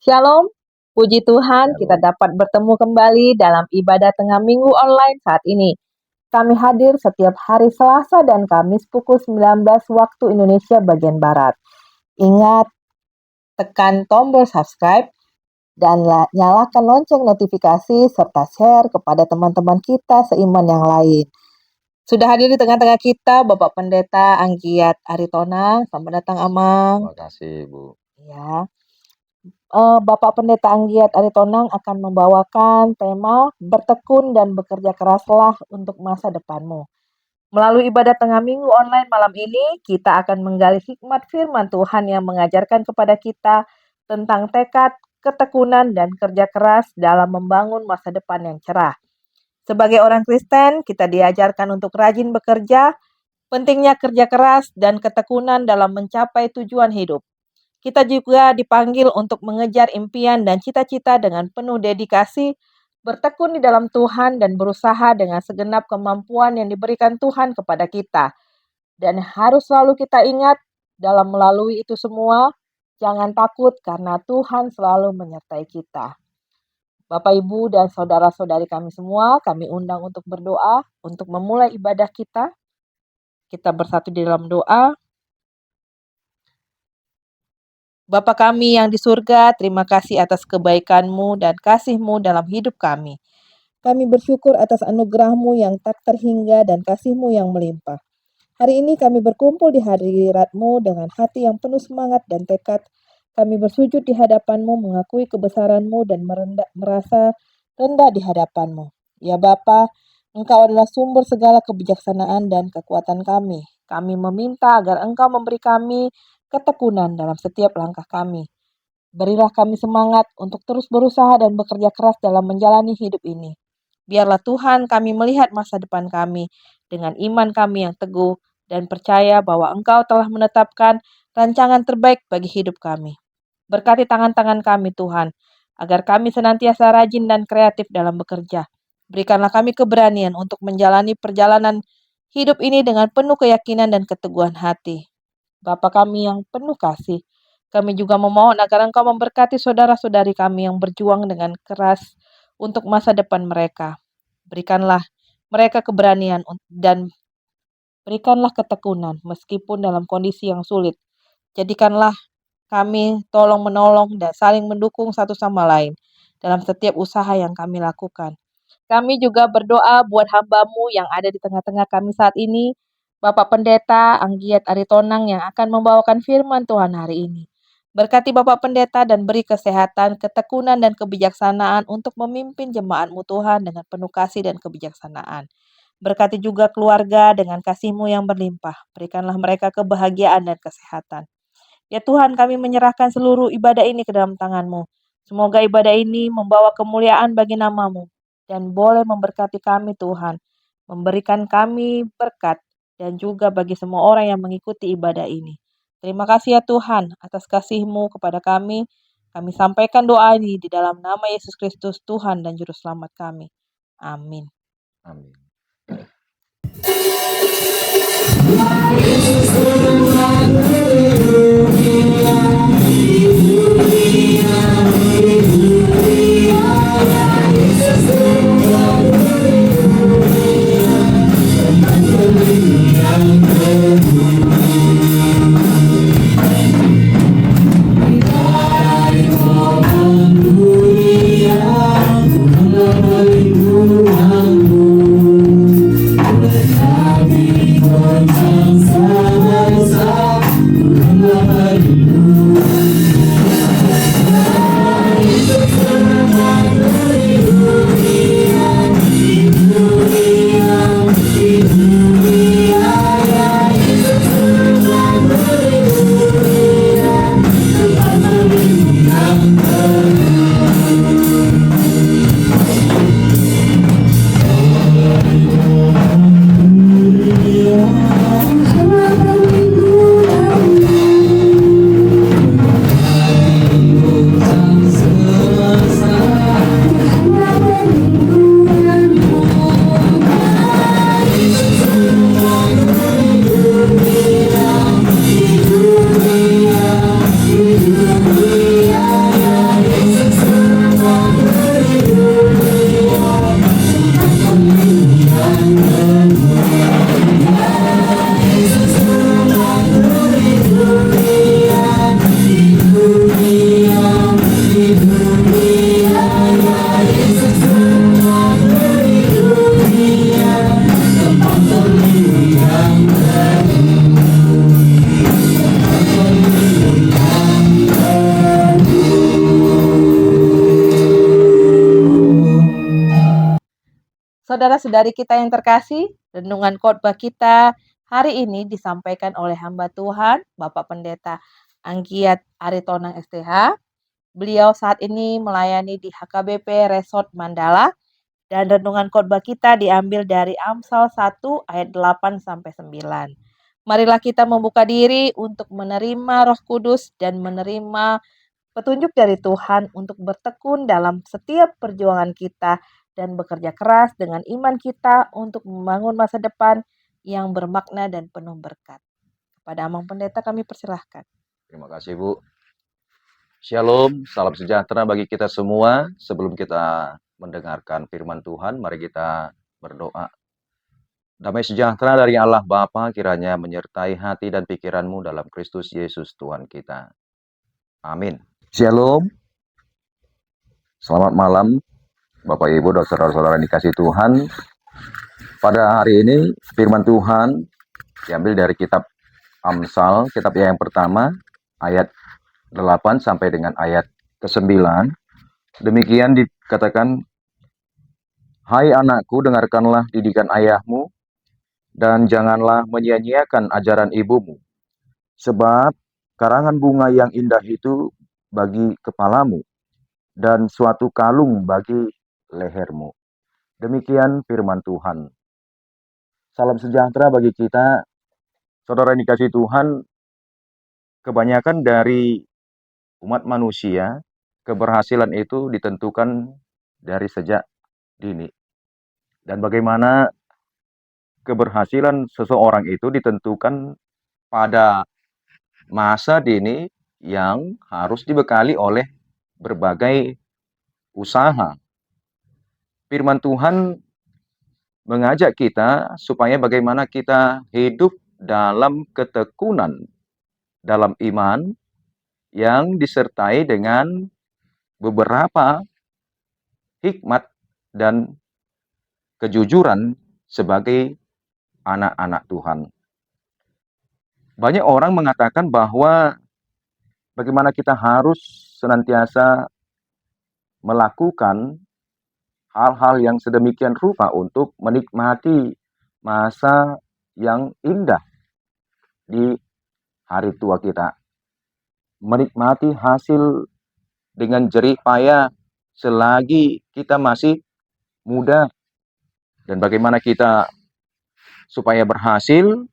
Shalom, puji Tuhan kita Shalom. dapat bertemu kembali dalam ibadah tengah minggu online saat ini. Kami hadir setiap hari Selasa dan Kamis pukul 19 waktu Indonesia bagian Barat. Ingat, tekan tombol subscribe dan nyalakan lonceng notifikasi serta share kepada teman-teman kita seiman yang lain. Sudah hadir di tengah-tengah kita Bapak Pendeta Anggiat Aritonang. Selamat datang, Amang. Terima kasih, Bu. Ya. Bapak Pendeta Anggiat Aritonang akan membawakan tema bertekun dan bekerja keraslah untuk masa depanmu. Melalui ibadah tengah minggu online malam ini, kita akan menggali hikmat firman Tuhan yang mengajarkan kepada kita tentang tekad, ketekunan, dan kerja keras dalam membangun masa depan yang cerah. Sebagai orang Kristen, kita diajarkan untuk rajin bekerja, pentingnya kerja keras dan ketekunan dalam mencapai tujuan hidup. Kita juga dipanggil untuk mengejar impian dan cita-cita dengan penuh dedikasi, bertekun di dalam Tuhan dan berusaha dengan segenap kemampuan yang diberikan Tuhan kepada kita. Dan harus selalu kita ingat dalam melalui itu semua, jangan takut karena Tuhan selalu menyertai kita. Bapak, Ibu, dan saudara-saudari kami semua, kami undang untuk berdoa, untuk memulai ibadah kita. Kita bersatu di dalam doa. Bapa kami yang di surga, terima kasih atas kebaikan-Mu dan kasih-Mu dalam hidup kami. Kami bersyukur atas anugerah-Mu yang tak terhingga dan kasih-Mu yang melimpah. Hari ini kami berkumpul di hadirat-Mu dengan hati yang penuh semangat dan tekad. Kami bersujud di hadapan-Mu, mengakui kebesaran-Mu dan merasa rendah di hadapan-Mu. Ya Bapa, Engkau adalah sumber segala kebijaksanaan dan kekuatan kami. Kami meminta agar Engkau memberi kami ketekunan dalam setiap langkah kami. Berilah kami semangat untuk terus berusaha dan bekerja keras dalam menjalani hidup ini. Biarlah Tuhan kami melihat masa depan kami dengan iman kami yang teguh dan percaya bahwa Engkau telah menetapkan rancangan terbaik bagi hidup kami. Berkati tangan-tangan kami Tuhan, agar kami senantiasa rajin dan kreatif dalam bekerja. Berikanlah kami keberanian untuk menjalani perjalanan hidup ini dengan penuh keyakinan dan keteguhan hati. Bapa kami yang penuh kasih, kami juga memohon agar Engkau memberkati saudara-saudari kami yang berjuang dengan keras untuk masa depan mereka. Berikanlah mereka keberanian dan berikanlah ketekunan meskipun dalam kondisi yang sulit. Jadikanlah kami tolong-menolong dan saling mendukung satu sama lain dalam setiap usaha yang kami lakukan. Kami juga berdoa buat hamba-Mu yang ada di tengah-tengah kami saat ini, Bapak Pendeta Anggiat Aritonang yang akan membawakan firman Tuhan hari ini. Berkati Bapak Pendeta dan beri kesehatan, ketekunan, dan kebijaksanaan untuk memimpin jemaat-Mu Tuhan dengan penuh kasih dan kebijaksanaan. Berkati juga keluarga dengan kasih-Mu yang berlimpah. Berikanlah mereka kebahagiaan dan kesehatan. Ya Tuhan, kami menyerahkan seluruh ibadah ini ke dalam tangan-Mu. Semoga ibadah ini membawa kemuliaan bagi nama-Mu dan boleh memberkati kami Tuhan, memberikan kami berkat dan juga bagi semua orang yang mengikuti ibadah ini. Terima kasih ya Tuhan atas kasih-Mu kepada kami. Kami sampaikan doa ini di dalam nama Yesus Kristus Tuhan dan Juru Selamat kami. Amin. Amin. Saudara-saudari kita yang terkasih, renungan khotbah kita hari ini disampaikan oleh hamba Tuhan, Bapak Pendeta Anggiat Aritonang STH. Beliau saat ini melayani di HKBP Resort Mandala, dan renungan khotbah kita diambil dari Amsal 1 ayat 8 sampai 9. Marilah kita membuka diri untuk menerima Roh Kudus dan menerima petunjuk dari Tuhan untuk bertekun dalam setiap perjuangan kita dan bekerja keras dengan iman kita untuk membangun masa depan yang bermakna dan penuh berkat. Kepada Amang Pendeta kami persilahkan. Terima kasih, Bu. Shalom, salam sejahtera bagi kita semua. Sebelum kita mendengarkan firman Tuhan, mari kita berdoa. Damai sejahtera dari Allah Bapa kiranya menyertai hati dan pikiranmu dalam Kristus Yesus Tuhan kita. Amin. Shalom. Selamat malam, Bapak Ibu dan saudara-saudara dikasih Tuhan. Pada hari ini firman Tuhan diambil dari kitab Amsal, kitab yang pertama, ayat 8 sampai dengan ayat ke-9. Demikian dikatakan, "Hai anakku, dengarkanlah didikan ayahmu, dan janganlah menyia-nyiakan ajaran ibumu. Sebab karangan bunga yang indah itu bagi kepalamu, dan suatu kalung bagi lehermu." Demikian firman Tuhan. Salam sejahtera bagi kita, saudara yang dikasih Tuhan. Kebanyakan dari umat manusia, keberhasilan itu ditentukan dari sejak dini. Dan bagaimana keberhasilan seseorang itu ditentukan pada masa dini yang harus dibekali oleh berbagai usaha. Firman Tuhan mengajak kita supaya bagaimana kita hidup dalam ketekunan, dalam iman yang disertai dengan beberapa hikmat dan kejujuran sebagai anak-anak Tuhan. Banyak orang mengatakan bahwa bagaimana kita harus senantiasa melakukan hal-hal yang sedemikian rupa untuk menikmati masa yang indah di hari tua kita. Menikmati hasil dengan jerih payah selagi kita masih muda. Dan bagaimana kita supaya berhasil,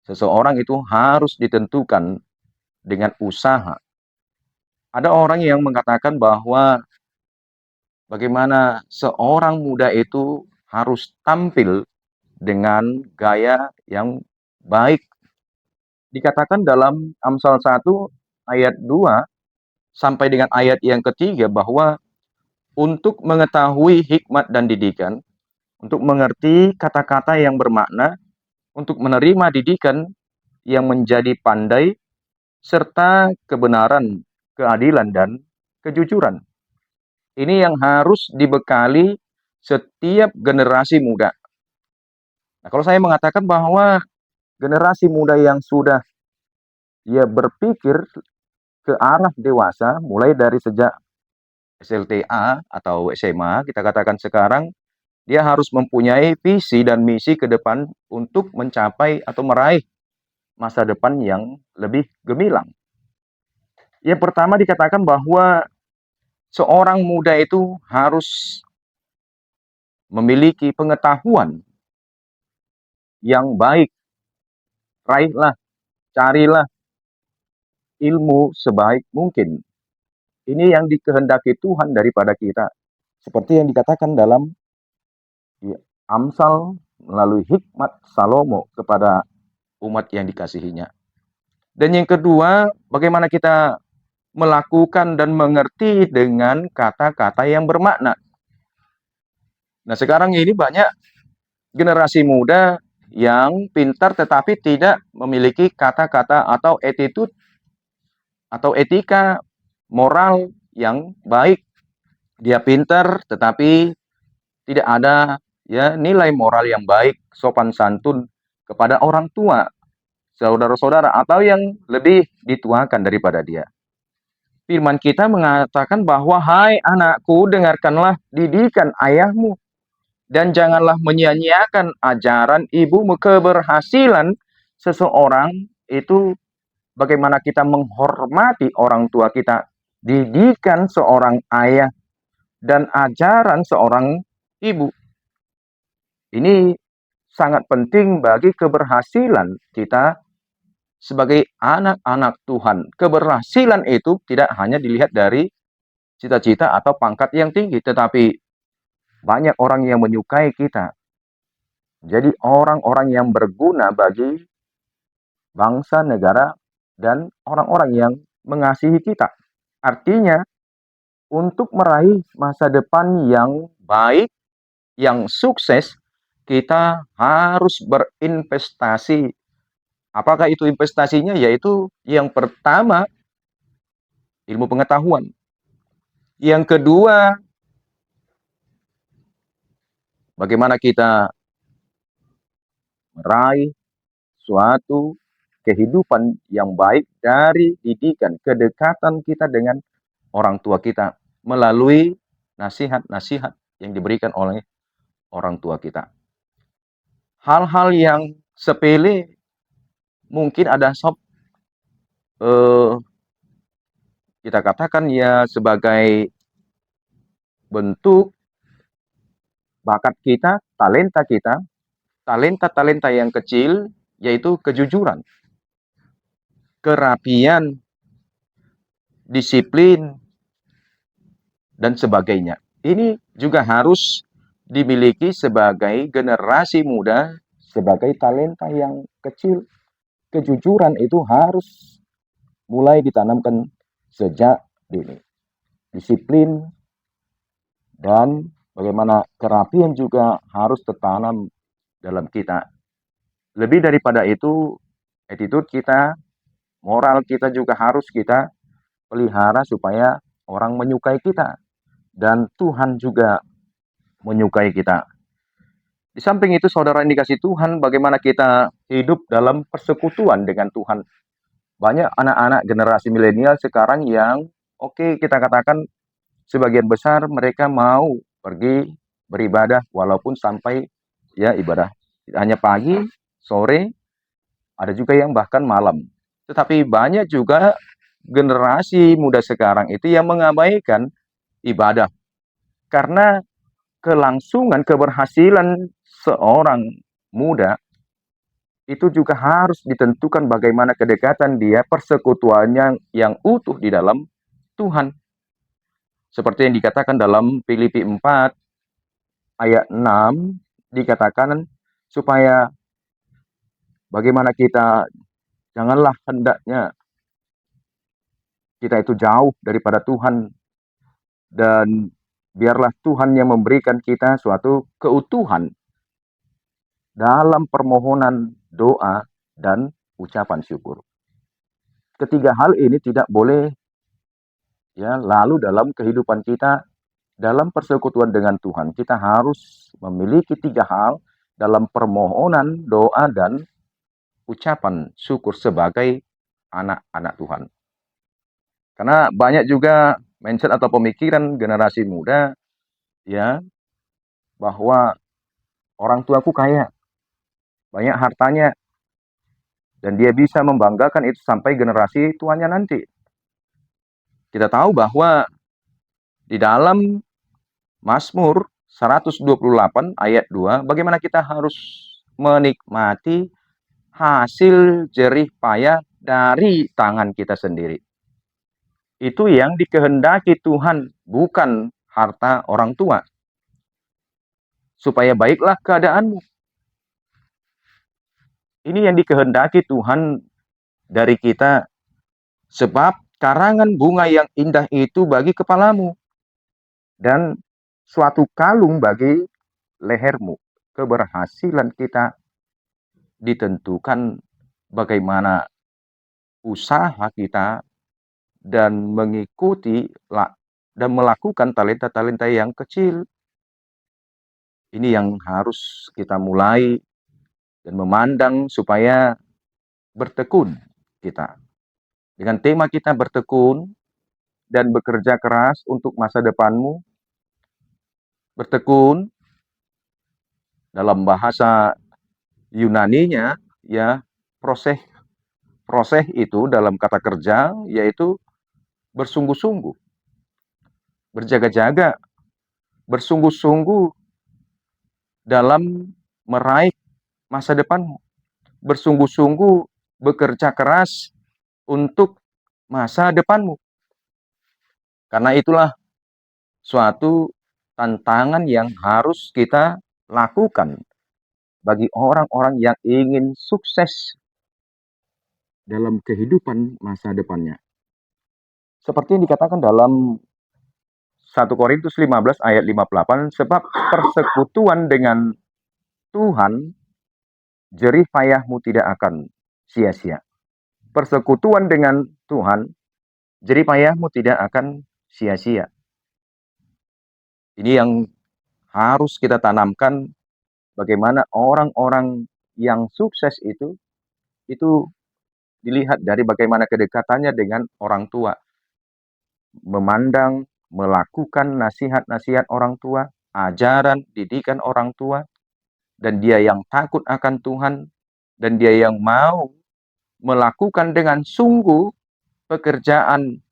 seseorang itu harus ditentukan dengan usaha. Ada orang yang mengatakan bahwa bagaimana seorang muda itu harus tampil dengan gaya yang baik. Dikatakan dalam Amsal 1 ayat 2 sampai dengan ayat yang ketiga bahwa untuk mengetahui hikmat dan didikan, untuk mengerti kata-kata yang bermakna, untuk menerima didikan yang menjadi pandai, serta kebenaran, keadilan, dan kejujuran. Ini yang harus dibekali setiap generasi muda. Nah, kalau saya mengatakan bahwa generasi muda yang sudah berpikir ke arah dewasa, mulai dari sejak SLTA atau SMA, kita katakan sekarang, dia harus mempunyai visi dan misi ke depan untuk mencapai atau meraih masa depan yang lebih gemilang. Yang pertama dikatakan bahwa seorang muda itu harus memiliki pengetahuan yang baik. Raihlah, carilah ilmu sebaik mungkin. Ini yang dikehendaki Tuhan daripada kita. Seperti yang dikatakan dalam Amsal melalui hikmat Salomo kepada umat yang dikasihinya. Dan yang kedua, bagaimana kita melakukan dan mengerti dengan kata-kata yang bermakna. Nah, sekarang ini banyak generasi muda yang pintar tetapi tidak memiliki kata-kata atau attitude atau etika moral yang baik. Dia pintar tetapi tidak ada nilai moral yang baik, sopan santun kepada orang tua, saudara-saudara, atau yang lebih dituakan daripada dia. Firman kita mengatakan bahwa, "Hai anakku, dengarkanlah didikan ayahmu, Dan janganlah menyia-nyiakan ajaran ibumu. Keberhasilan seseorang itu bagaimana kita menghormati orang tua kita, didikan seorang ayah, dan ajaran seorang ibu. Ini sangat penting bagi keberhasilan kita sebagai anak-anak Tuhan. Keberhasilan itu tidak hanya dilihat dari cita-cita atau pangkat yang tinggi, tetapi banyak orang yang menyukai kita. Jadi orang-orang yang berguna bagi bangsa, negara, dan orang-orang yang mengasihi kita. Artinya, untuk meraih masa depan yang baik, yang sukses, kita harus berinvestasi. Apakah itu investasinya? Yaitu yang pertama, ilmu pengetahuan. Yang kedua, bagaimana kita meraih suatu kehidupan yang baik dari didikan, kedekatan kita dengan orang tua kita melalui nasihat-nasihat yang diberikan oleh orang tua kita. Hal-hal yang sepele mungkin ada kita katakan ya sebagai bentuk bakat kita, talenta yang kecil, yaitu kejujuran, kerapian, disiplin, dan sebagainya. Ini juga harus dimiliki sebagai generasi muda, sebagai talenta yang kecil. Kejujuran itu harus mulai ditanamkan sejak dini. Disiplin dan bagaimana kerapian juga harus tertanam dalam kita. Lebih daripada itu, attitude kita, moral kita juga harus kita pelihara supaya orang menyukai kita. Dan Tuhan juga menyukai kita. Di samping itu, saudara yang dikasih Tuhan, bagaimana kita hidup dalam persekutuan dengan Tuhan. Banyak anak-anak generasi milenial sekarang yang, kita katakan sebagian besar mereka mau pergi beribadah walaupun sampai ya ibadah hanya pagi, sore, ada juga yang bahkan malam. Tetapi banyak juga generasi muda sekarang itu yang mengabaikan ibadah. Karena kelangsungan keberhasilan seorang muda itu juga harus ditentukan bagaimana kedekatan dia, persekutuannya yang utuh di dalam Tuhan. Seperti yang dikatakan dalam Filipi 4 ayat 6, dikatakan supaya bagaimana kita, janganlah hendaknya kita itu jauh daripada Tuhan, dan biarlah Tuhan yang memberikan kita suatu keutuhan dalam permohonan, doa, dan ucapan syukur. Ketiga hal ini tidak boleh ya lalu dalam kehidupan kita, dalam persekutuan dengan Tuhan. Kita harus memiliki tiga hal dalam permohonan, doa, dan ucapan syukur sebagai anak-anak Tuhan. Karena banyak juga mindset atau pemikiran generasi muda ya bahwa orang tuaku kaya, banyak hartanya, dan dia bisa membanggakan itu sampai generasi tuanya nanti. Kita tahu bahwa di dalam Mazmur 128 ayat 2, bagaimana kita harus menikmati hasil jerih payah dari tangan kita sendiri. Itu yang dikehendaki Tuhan, bukan harta orang tua. Supaya baiklah keadaanmu. Ini yang dikehendaki Tuhan dari kita. Sebab karangan bunga yang indah itu bagi kepalamu, dan suatu kalung bagi lehermu. Keberhasilan kita ditentukan bagaimana usaha kita dan mengikuti dan melakukan talenta-talenta yang kecil. Ini yang harus kita mulai dan memandang supaya bertekun kita. Dengan tema kita bertekun dan bekerja keras untuk masa depanmu, bertekun Dalam bahasa Yunaninya, ya, proses itu dalam kata kerja yaitu bersungguh-sungguh, berjaga-jaga, bersungguh-sungguh dalam meraih masa depanmu, bersungguh-sungguh bekerja keras untuk masa depanmu. Karena itulah suatu tantangan yang harus kita lakukan bagi orang-orang yang ingin sukses dalam kehidupan masa depannya. Seperti yang dikatakan dalam 1 Korintus 15 ayat 58, sebab persekutuan dengan Tuhan, jerih payahmu tidak akan sia-sia. Persekutuan dengan Tuhan, jerih payahmu tidak akan sia-sia. Ini yang harus kita tanamkan, bagaimana orang-orang yang sukses itu dilihat dari bagaimana kedekatannya dengan orang tua. Memandang, melakukan nasihat-nasihat orang tua, ajaran, didikan orang tua, dan dia yang takut akan Tuhan, dan dia yang mau melakukan dengan sungguh pekerjaan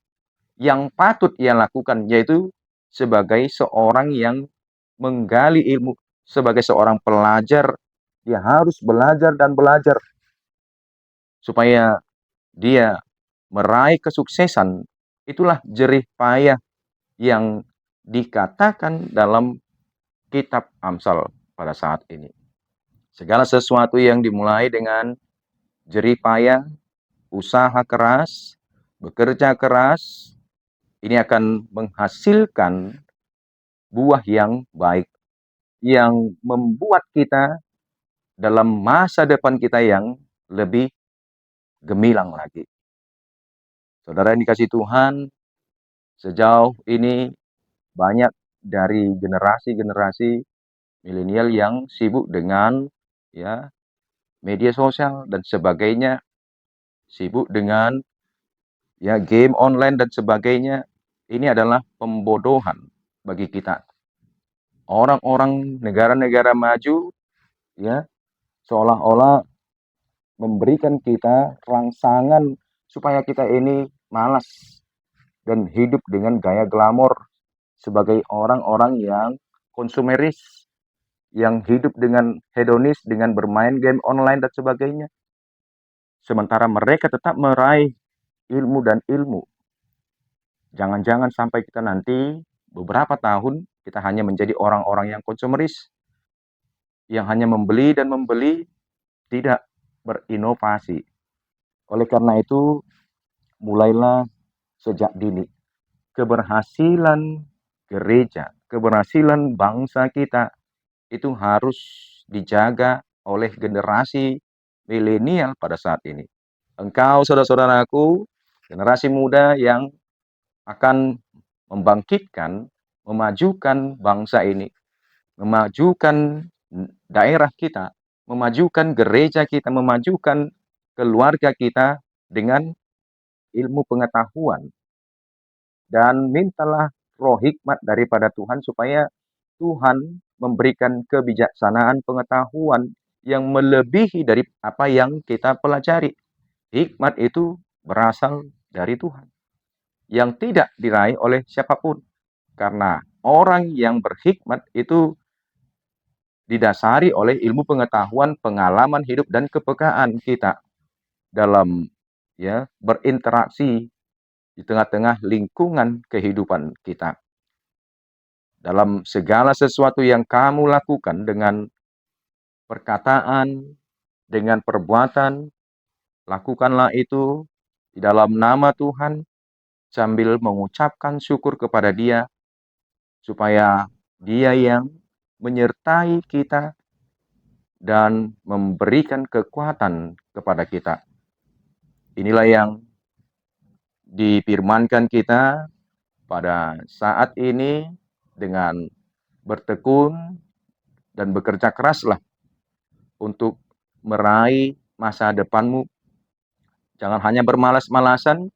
yang patut ia lakukan, yaitu sebagai seorang yang menggali ilmu, sebagai seorang pelajar, dia harus belajar dan belajar supaya dia meraih kesuksesan. Itulah jerih payah yang dikatakan dalam kitab Amsal pada saat ini. Segala sesuatu yang dimulai dengan jerih payah, usaha keras, bekerja keras, ini akan menghasilkan buah yang baik, yang membuat kita dalam masa depan kita yang lebih gemilang lagi. Saudara yang dikasih Tuhan, sejauh ini banyak dari generasi-generasi milenial yang sibuk dengan, ya, media sosial dan sebagainya, sibuk dengan, ya, game online dan sebagainya. Ini adalah pembodohan bagi kita. Orang-orang negara-negara maju, ya, seolah-olah memberikan kita rangsangan supaya kita ini malas dan hidup dengan gaya glamor sebagai orang-orang yang konsumeris, yang hidup dengan hedonis, dengan bermain game online dan sebagainya. Sementara mereka tetap meraih ilmu dan ilmu. Jangan-jangan sampai kita nanti beberapa tahun kita hanya menjadi orang-orang yang konsumeris, yang hanya membeli dan membeli, tidak berinovasi. Oleh karena itu, mulailah sejak dini. Keberhasilan gereja, keberhasilan bangsa kita itu harus dijaga oleh generasi milenial pada saat ini. Engkau, saudara-saudaraku, generasi muda yang akan membangkitkan, memajukan bangsa ini, memajukan daerah kita, memajukan gereja kita, memajukan keluarga kita dengan ilmu pengetahuan. Dan mintalah roh hikmat daripada Tuhan supaya Tuhan memberikan kebijaksanaan pengetahuan yang melebihi dari apa yang kita pelajari. Hikmat itu berasal dari Tuhan, yang tidak diraih oleh siapapun. Karena orang yang berhikmat itu didasari oleh ilmu pengetahuan, pengalaman hidup, dan kepekaan kita dalam, ya, berinteraksi di tengah-tengah lingkungan kehidupan kita. Dalam segala sesuatu yang kamu lakukan dengan perkataan, dengan perbuatan, lakukanlah itu di dalam nama Tuhan sambil mengucapkan syukur kepada Dia supaya Dia yang menyertai kita dan memberikan kekuatan kepada kita. Inilah yang difirmankan kita pada saat ini, dengan bertekun dan bekerja keraslah untuk meraih masa depanmu. Jangan hanya bermalas-malasan,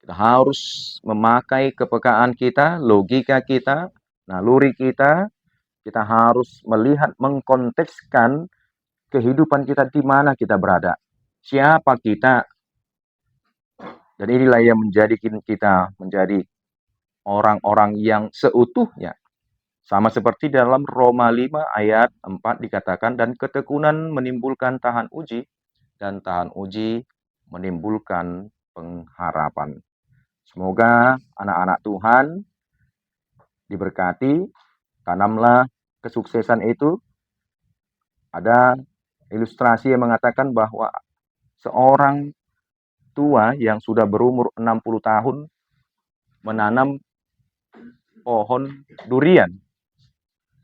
kita harus memakai kepekaan kita, logika kita, naluri kita, Kita harus melihat, mengkontekskan kehidupan kita di mana kita berada. Siapa kita? Dan inilah yang menjadikan kita menjadi orang-orang yang seutuhnya. Sama seperti dalam Roma 5 ayat 4 dikatakan, dan ketekunan menimbulkan tahan uji, dan tahan uji menimbulkan pengharapan. Semoga anak-anak Tuhan diberkati, tanamlah kesuksesan itu. Ada ilustrasi yang mengatakan bahwa seorang tua yang sudah berumur 60 tahun menanam pohon durian.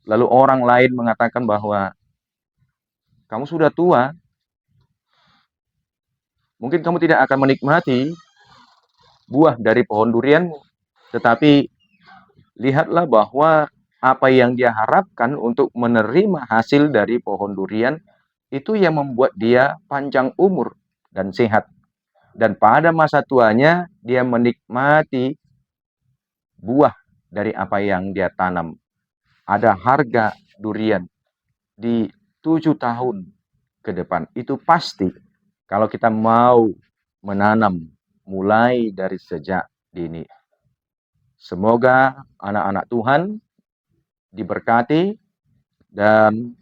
Lalu orang lain mengatakan bahwa kamu sudah tua, mungkin kamu tidak akan menikmati buah dari pohon durianmu. Tetapi lihatlah bahwa apa yang dia harapkan untuk menerima hasil dari pohon durian, itu yang membuat dia panjang umur dan sehat. Dan pada masa tuanya, dia menikmati buah dari apa yang dia tanam. Ada harga durian di 7 tahun ke depan. Itu pasti kalau kita mau menanam mulai dari sejak dini. Semoga anak-anak Tuhan diberkati dan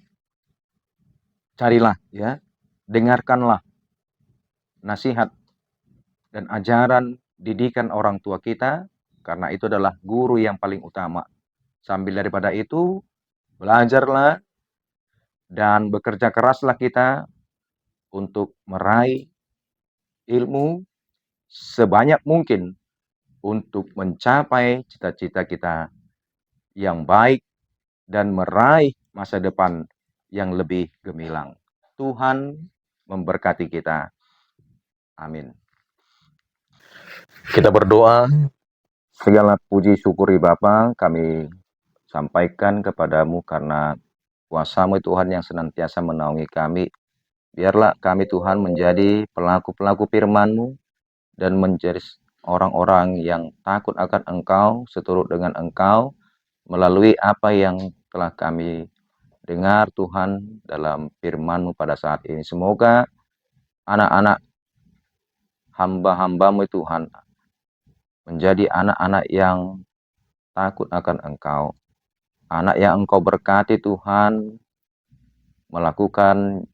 carilah ya, dengarkanlah nasihat dan ajaran didikan orang tua kita, karena itu adalah guru yang paling utama. Sambil daripada itu, belajarlah dan bekerja keraslah kita untuk meraih ilmu sebanyak mungkin untuk mencapai cita-cita kita yang baik dan meraih masa depan yang lebih gemilang. Tuhan memberkati kita. Amin. Kita berdoa. Segala puji syukuri Bapa kami sampaikan kepadamu karena kuasa-Mu Tuhan yang senantiasa menaungi kami. Biarlah kami Tuhan menjadi pelaku-pelaku firman-Mu dan menjadi orang-orang yang takut akan Engkau, seturut dengan Engkau, melalui apa yang telah kami dengar Tuhan dalam firman-Mu pada saat ini. Semoga anak-anak hamba-hamba-Mu Tuhan menjadi anak-anak yang takut akan Engkau, anak yang Engkau berkati Tuhan, melakukan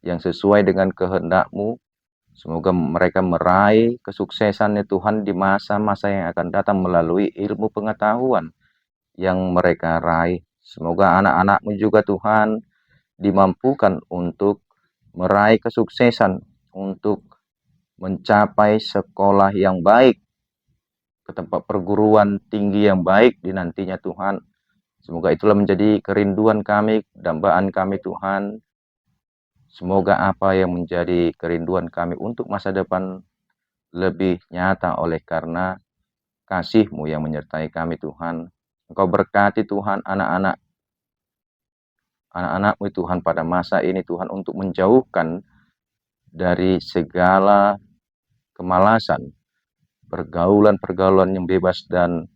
yang sesuai dengan kehendak-Mu. Semoga mereka meraih kesuksesannya Tuhan di masa-masa yang akan datang melalui ilmu pengetahuan yang mereka raih. Semoga anak-anak-Mu juga Tuhan dimampukan untuk meraih kesuksesan, untuk mencapai sekolah yang baik, ke tempat perguruan tinggi yang baik di nantinya Tuhan. Semoga itulah menjadi kerinduan kami, dambaan kami Tuhan. Semoga apa yang menjadi kerinduan kami untuk masa depan lebih nyata oleh karena kasih-Mu yang menyertai kami Tuhan. Engkau berkati Tuhan anak-anak-Mu Tuhan pada masa ini Tuhan, untuk menjauhkan dari segala kemalasan, pergaulan-pergaulan yang bebas dan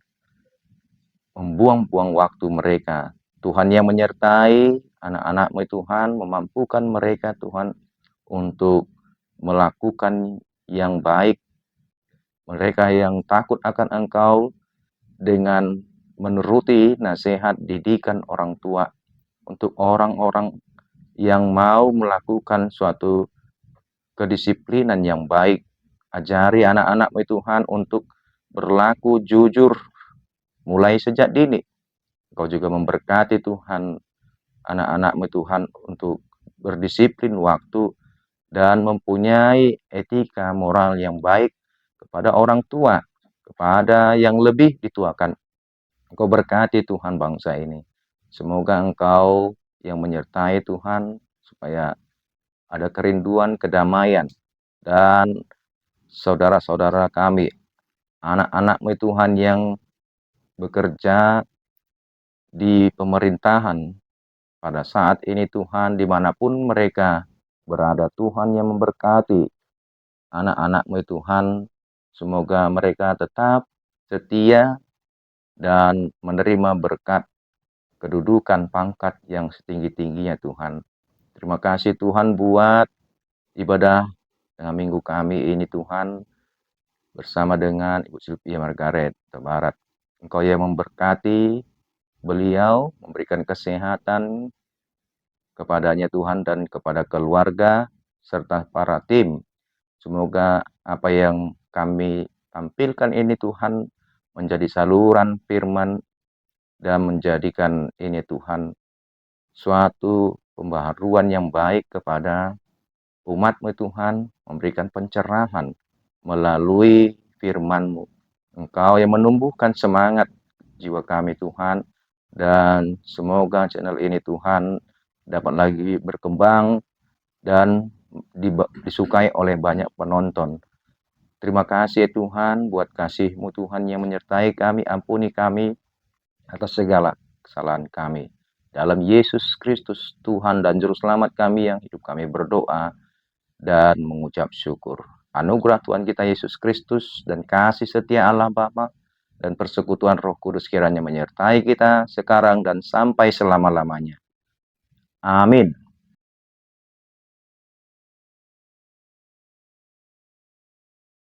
membuang-buang waktu mereka. Tuhan yang menyertai anak-anak-Mu Tuhan, memampukan mereka Tuhan untuk melakukan yang baik. Mereka yang takut akan Engkau dengan menuruti nasihat didikan orang tua. Untuk orang-orang yang mau melakukan suatu kedisiplinan yang baik, ajari anak-anak-Mu Tuhan untuk berlaku jujur mulai sejak dini. Engkau juga memberkati Tuhan anak-anak-Mu Tuhan untuk berdisiplin waktu dan mempunyai etika moral yang baik kepada orang tua, kepada yang lebih dituakan. Engkau berkati Tuhan bangsa ini. Semoga Engkau yang menyertai Tuhan, supaya ada kerinduan kedamaian, dan saudara-saudara kami, anak-anak-Mu Tuhan yang bekerja di pemerintahan pada saat ini Tuhan, dimanapun mereka berada, Tuhan yang memberkati anak-anak-Mu Tuhan. Semoga mereka tetap setia dan menerima berkat kedudukan pangkat yang setinggi-tingginya Tuhan. Terima kasih Tuhan buat ibadah dengan minggu kami ini Tuhan, bersama dengan Ibu Sylvia Margaret Barat. Engkau yang memberkati beliau, memberikan kesehatan kepadanya Tuhan dan kepada keluarga serta para tim. Semoga apa yang kami tampilkan ini Tuhan menjadi saluran firman dan menjadikan ini Tuhan suatu pembaharuan yang baik kepada umat-Mu Tuhan, memberikan pencerahan melalui firman-Mu. Engkau yang menumbuhkan semangat jiwa kami Tuhan, dan semoga channel ini Tuhan dapat lagi berkembang dan disukai oleh banyak penonton. Terima kasih Tuhan buat kasih-Mu Tuhan yang menyertai kami, ampuni kami atas segala kesalahan kami. Dalam Yesus Kristus Tuhan dan Juru Selamat kami yang hidup, kami berdoa dan mengucap syukur. Anugerah Tuhan kita Yesus Kristus dan kasih setia Allah Bapa dan persekutuan Roh Kudus kiranya menyertai kita sekarang dan sampai selama-lamanya. Amin.